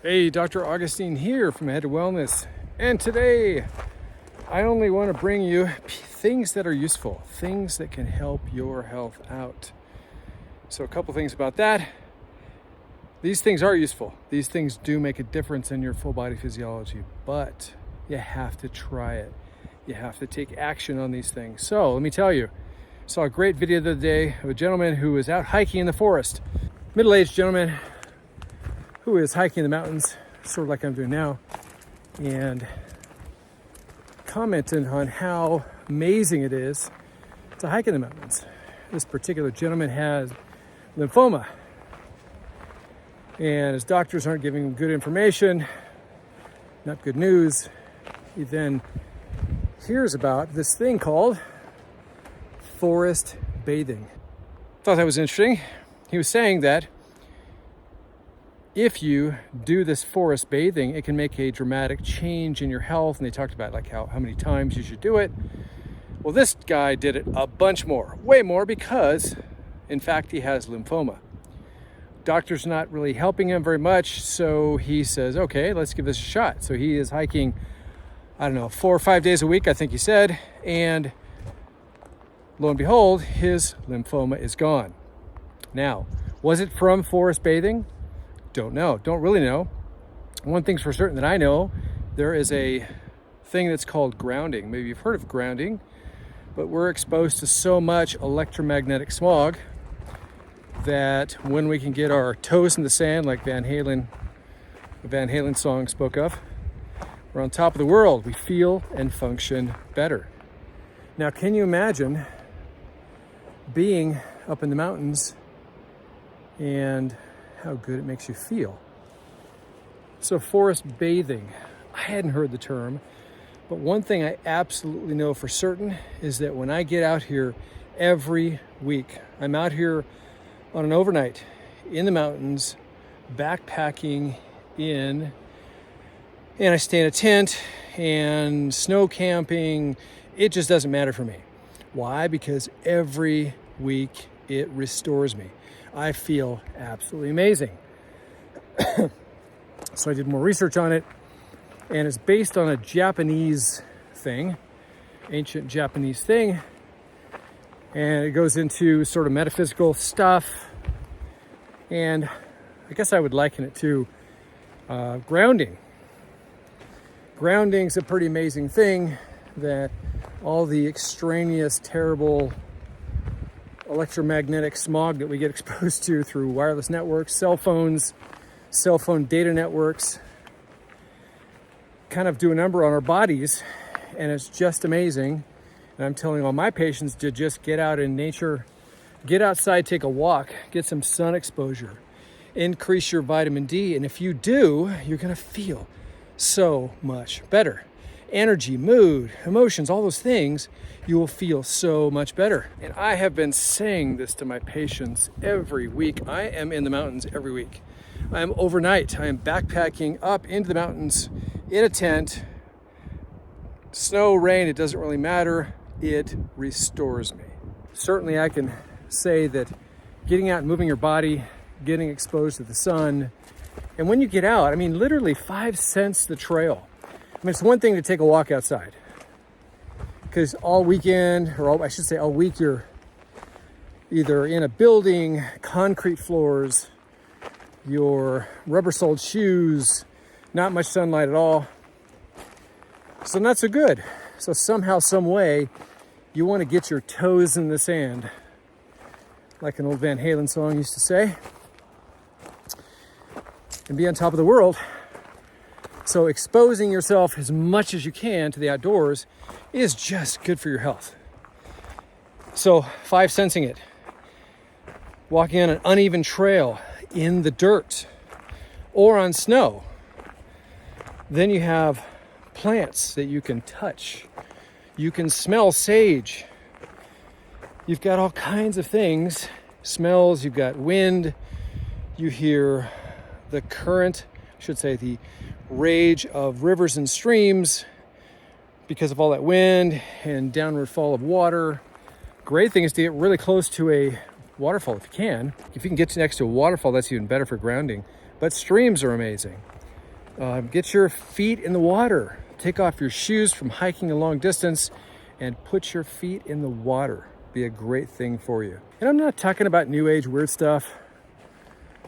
Hey, Dr. Augustine here from Head to Wellness. And today, I only want to bring you things that are useful, things that can help your health out. So a couple things about that. These things are useful. These things do make a difference in your full body physiology, but you have to try it. You have to take action on these things. So let me tell you, I saw a great video the other day of a gentleman who was out hiking in the forest. Middle-aged gentleman who is hiking the mountains, sort of like I'm doing now, and commented on how amazing it is to hike in the mountains. This particular gentleman has lymphoma, and his doctors aren't giving him good information, not good news. He then hears about this thing called forest bathing. Thought that was interesting. He was saying that if you do this forest bathing, it can make a dramatic change in your health. And they talked about like how many times you should do it. Well, this guy did it a bunch more, way more, because in fact, he has lymphoma. Doctor's not really helping him very much. So he says, okay, let's give this a shot. So he is hiking, 4 or 5 days a week, I think he said. And lo and behold, his lymphoma is gone. Now, was it from forest bathing? Don't know. Don't really know. One thing's for certain that I know, there is a thing that's called grounding. Maybe you've heard of grounding, but we're exposed to so much electromagnetic smog that when we can get our toes in the sand, like the Van Halen song spoke of, we're on top of the world. We feel and function better. Now, can you imagine being up in the mountains and how good it makes you feel? So forest bathing, I hadn't heard the term, but one thing I absolutely know for certain is that when I get out here every week, I'm out here on an overnight in the mountains, backpacking and I stay in a tent and snow camping. It just doesn't matter for me. Why? Because every week it restores me. I feel absolutely amazing. So I did more research on it, and it's based on a Japanese thing, ancient Japanese thing, and it goes into sort of metaphysical stuff, and I guess I would liken it to grounding. Grounding's a pretty amazing thing, that all the extraneous, terrible electromagnetic smog that we get exposed to through wireless networks, cell phones, cell phone data networks, kind of do a number on our bodies, and it's just amazing. And I'm telling all my patients to just get out in nature, get outside, take a walk, get some sun exposure, increase your vitamin D, and if you do, you're gonna feel so much better. Energy, mood, emotions, all those things, you will feel so much better. And I have been saying this to my patients every week. I am in the mountains every week. I am overnight. I am backpacking up into the mountains in a tent. Snow, rain, it doesn't really matter. It restores me. Certainly I can say that getting out and moving your body, getting exposed to the sun, and when you get out, literally 5 cents the trail. It's one thing to take a walk outside, because all weekend, or all week, you're either in a building, concrete floors, your rubber-soled shoes, not much sunlight at all. So not so good. So somehow, some way, you want to get your toes in the sand, like an old Van Halen song used to say, and be on top of the world. So exposing yourself as much as you can to the outdoors is just good for your health. So 5 sensing it, walking on an uneven trail in the dirt or on snow. Then you have plants that you can touch. You can smell sage. You've got all kinds of things, smells, you've got wind, you hear the current, the rage of rivers and streams because of all that wind and downward fall of water. Great thing is to get really close to a waterfall if you can. If you can get next to a waterfall, that's even better for grounding. But streams are amazing. Get your feet in the water. Take off your shoes from hiking a long distance and put your feet in the water. Be a great thing for you. And I'm not talking about new age weird stuff.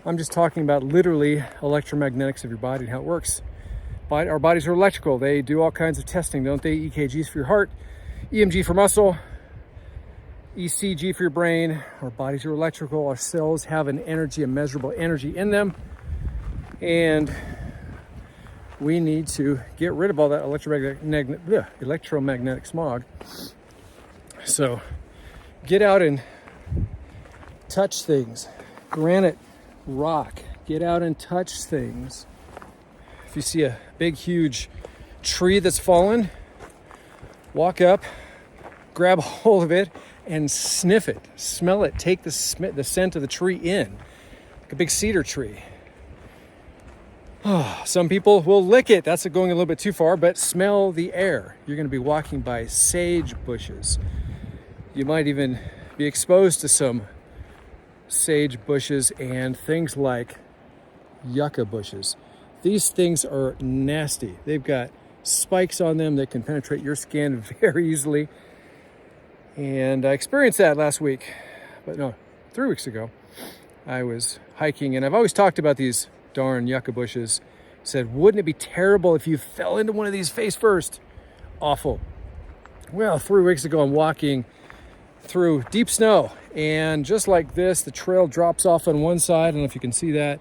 I'm just talking about literally electromagnetics of your body and how it works. But our bodies are electrical. They do all kinds of testing, don't they? EKGs for your heart, EMG for muscle, ECG for your brain. Our bodies are electrical. Our cells have an energy, a measurable energy in them. And we need to get rid of all that electromagnetic smog. So get out and touch things. Granite, rock. Get out and touch things. If you see a big, huge tree that's fallen, walk up, grab hold of it, and sniff it. Smell it. Take the scent of the tree in. Like a big cedar tree. Some people will lick it. That's going a little bit too far, but smell the air. You're going to be walking by sage bushes. You might even be exposed to some sage bushes and things like yucca bushes. These things are nasty. They've got spikes on them that can penetrate your skin very easily. And I experienced that last week, but no, 3 weeks ago. I was hiking, and I've always talked about these darn yucca bushes. Said, wouldn't it be terrible if you fell into one of these face first? Awful. Well, 3 weeks ago, I'm walking through deep snow, and just like this, the trail drops off on one side. I don't know if you can see that.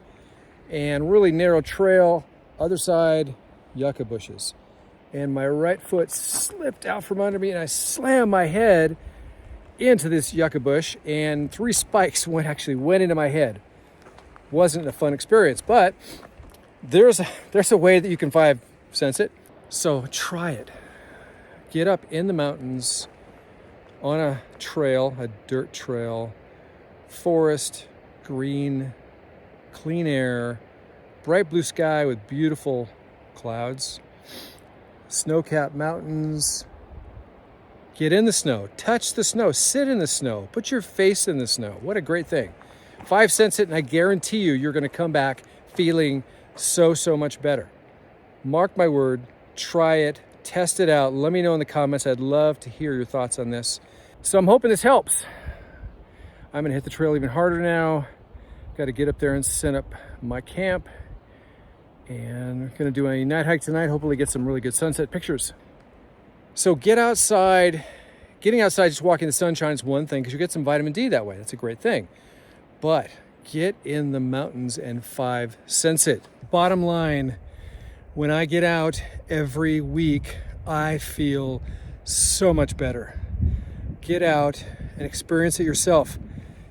And really narrow trail, other side, yucca bushes. And my right foot slipped out from under me, and I slammed my head into this yucca bush, and 3 spikes went into my head. Wasn't a fun experience, but there's a way that you can 5 sense it. So try it. Get up in the mountains on a trail, a dirt trail, forest, green, clean air, bright blue sky with beautiful clouds, snow-capped mountains. Get in the snow, touch the snow, sit in the snow, put your face in the snow. What a great thing. 5 sense it, and I guarantee you're going to come back feeling so much better. Mark my word, try it, test it out. Let me know in the comments. I'd love to hear your thoughts on this. So I'm hoping this helps. I'm going to hit the trail even harder now. Got to get up there and set up my camp. And we're going to do a night hike tonight. Hopefully get some really good sunset pictures. So get outside. Getting outside, just walking in the sunshine is one thing because you get some vitamin D that way. That's a great thing. But get in the mountains and 5 sense it. Bottom line, when I get out every week, I feel so much better. Get out and experience it yourself.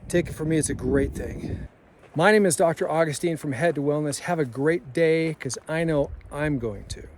Take it from me, it's a great thing. My name is Dr. Augustine from Head to Wellness. Have a great day, because I know I'm going to.